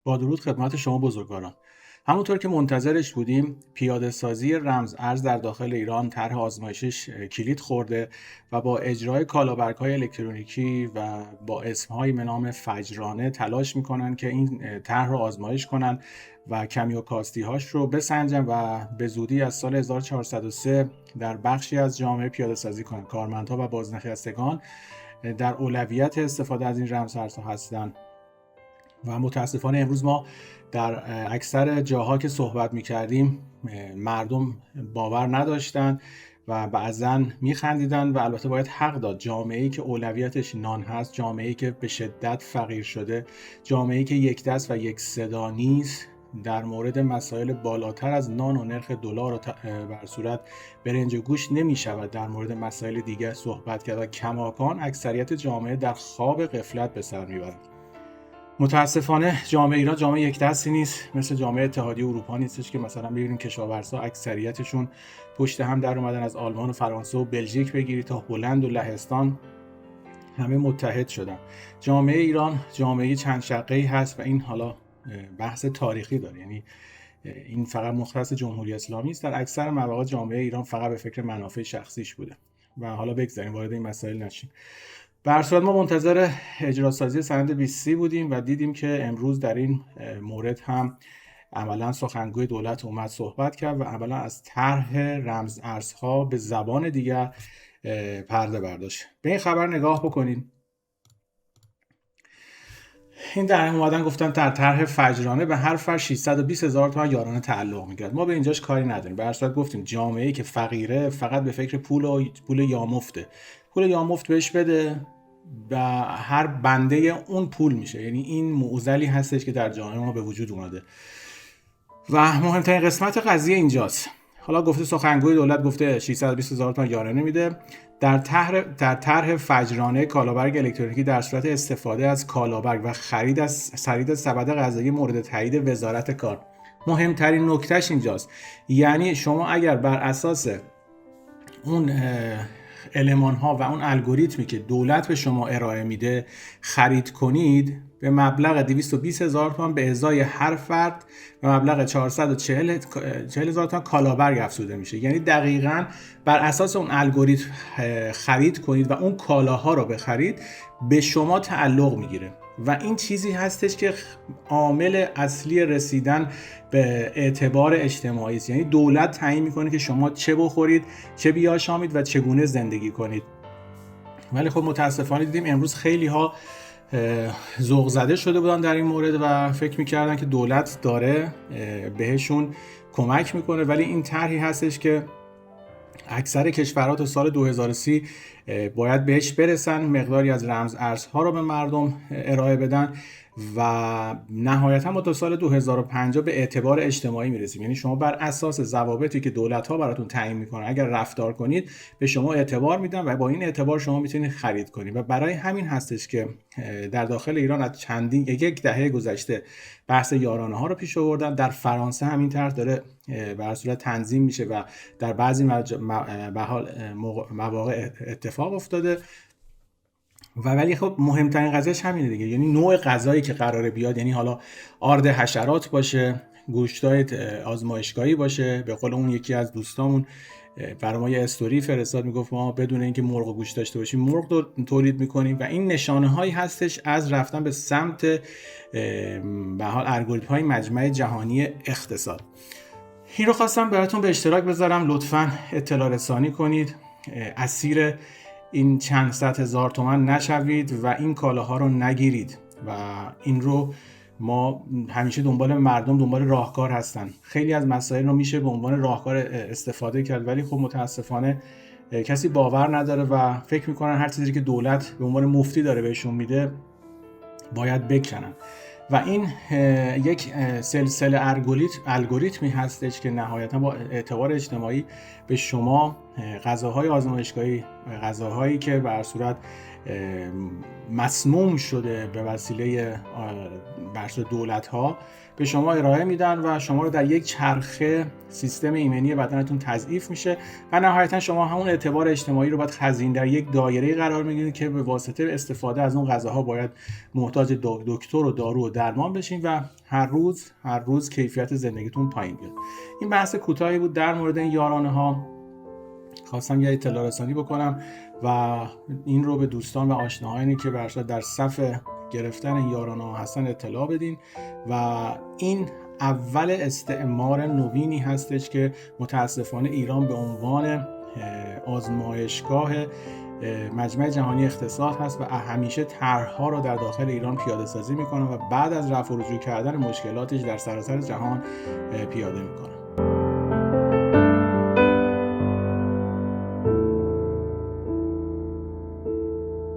با درود خدمت شما بزرگواران. همونطور که منتظرش بودیم، پیاده سازی رمز ارز در داخل ایران طرح آزمایشش کلید خورده و با اجرای کالابرگ‌های الکترونیکی و با اسم‌هایی به نام فجرانه تلاش میکنن که این طرح رو آزمایش کنن و کمی و کاستی‌هاش رو بسنجن و به زودی از سال 1403 در بخشی از جامعه پیاده سازی کنن. کارمندها و بازنشستگان در اولویت استفاده از این رمزارزها هستند. و متاسفانه امروز ما در اکثر جاها که صحبت می‌کردیم مردم باور نداشتن و بعضاً می‌خندیدن و البته باید حق داد. جامعه‌ای که اولویتش نان هست، جامعه‌ای که به شدت فقیر شده، جامعه‌ای که یک دست و یک صدا نیست در مورد مسائل بالاتر از نان و نرخ دلار و بر صورت برنج گوشت نمی‌شود در مورد مسائل دیگر صحبت کرد و کماکان اکثریت جامعه در خواب غفلت به سر می‌برد. متاسفانه جامعه ایران جامعه یک دستی نیست، مثل جامعه اتحادیه اروپا نیستش که مثلا ببینیم کشاورزا اکثریتشون پشت هم در اومدن، از آلمان و فرانسه و بلژیک بگیری تا هلند و لهستان همه متحد شدن. جامعه ایران جامعه چند شقه‌ای هست و این حالا بحث تاریخی داره، یعنی این فقط مختص جمهوری اسلامی است. در اکثر مواقع جامعه ایران فقط به فکر منافع شخصیش بوده و حالا بگذاریم وارد این مسائل نشیم. به هر صورت ما منتظر اجراسازی سند 20 بودیم و دیدیم که امروز در این مورد هم عملا سخنگوی دولت اومد صحبت کرد و عملا از طرح رمز ارزها به زبان دیگر پرده برداشت. به این خبر نگاه بکنید. این در اومدن گفتن در طرح فجرانه به هر فرد 620,000 تومان یارانه تعلق میگیرد. ما به اینجاش کاری نداریم. به هر صورت گفتیم جامعه‌ای که فقیره فقط به فکر پول یامفته. پول یامفت بهش بده و هر بنده اون پول میشه. یعنی این معضلی هستش که در جامعه ما به وجود اومده و مهمترین قسمت قضیه اینجاست. حالا گفته سخنگوی دولت گفته 620,000 تومان یارانه میده. در طرح فجرانه کالابرگ الکترونیکی در صورت استفاده از کالابرگ و خرید از سبد غذایی مورد تایید وزارت کار. مهمترین نکتهش اینجاست، یعنی شما اگر بر اساس اون المان ها و اون الگوریتمی که دولت به شما ارائه میده خرید کنید، به مبلغ 220,000 تومان به ازای هر فرد به مبلغ 440,000 تومان کالابرگ افزوده میشه. یعنی دقیقاً بر اساس اون الگوریتم خرید کنید و اون کالاها رو بخرید، به شما تعلق میگیره و این چیزی هستش که عامل اصلی رسیدن به اعتبار اجتماعی است. یعنی دولت تعیین میکنه که شما چه بخورید، چه بیاشامید و چگونه زندگی کنید. ولی خب متاسفانه دیدیم امروز خیلی ها ذوق زده شده بودن در این مورد و فکر میکردن که دولت داره بهشون کمک میکنه، ولی این طرحی هستش که اکثر کشورها تا سال 2030 باید بهش برسن، مقداری از رمز ارزها رو به مردم ارائه بدن و نهایتا ما تا سال 2050 به اعتبار اجتماعی میرسیم. یعنی شما بر اساس ضوابطی که دولت‌ها براتون تعیین میکنن اگر رفتار کنید به شما اعتبار میدن و با این اعتبار شما میتونید خرید کنید و برای همین هستش که در داخل ایران از یک دهه گذشته بحث یارانه ها رو پیش آوردن. در فرانسه همین طرح داره به صورت تنظیم میشه و در بعضی مواقع اتفاق افتاده و ولی خب مهمترین قضیهش همینه دیگه، یعنی نوع غذایی که قراره بیاد، یعنی حالا آرد حشرات باشه، گوشتای آزمایشگاهی باشه. به قول اون یکی از دوستامون برای ما یه استوری فرستاد، میگفت ما بدون اینکه مرغ و گوشت داشته باشیم مرغ رو تولید میکنیم و این نشانه هایی هستش از رفتن به سمت به حال الگوریتم های مجمع جهانی اقتصاد. این رو خواستم براتون به اشتراک بذارم، لطفاً اطلاع رسانی کنید، اسیر این چند صد هزار تومان نشوید و این کالاها رو نگیرید و این رو ما همیشه دنبال راهکار هستن. خیلی از مسائل رو میشه به عنوان راهکار استفاده کرد ولی خب متاسفانه کسی باور نداره و فکر میکنن هر چیزی که دولت به عنوان مفتی داره بهشون میده باید بکنن و این یک سلسله الگوریتمی هستش که نهایتا با اعتبار اجتماعی به شما غذاهای آزمایشگاهی، غذاهایی که به هر صورت مسموم شده به وسیله دولت‌ها به شما ارائه میدن و شما رو در یک چرخه سیستم ایمنی بدنتون تضعیف میشه و نهایتا شما همون اعتبار اجتماعی رو باید خزین در یک دایره قرار میگیرید که به واسطه استفاده از اون غذاها باید محتاج دکتر و دارو و درمان بشین و هر روز کیفیت زندگیتون پایین بیاد. این بحث کوتاهی بود در مورد این یارانه ها. خواستم یه اطلاع رسانی بکنم و این رو به دوستان و آشناهایی که برشاد در صف گرفتن این یارانه ها هستن اطلاع بدین و این اول استعمار نوینی هستش که متاسفانه ایران به عنوان آزمایشگاه مجمع جهانی اقتصاد هست و همیشه طرح‌ها رو در داخل ایران پیاده سازی میکنه و بعد از رفع و رجوع کردن مشکلاتش در سراسر جهان پیاده میکنه.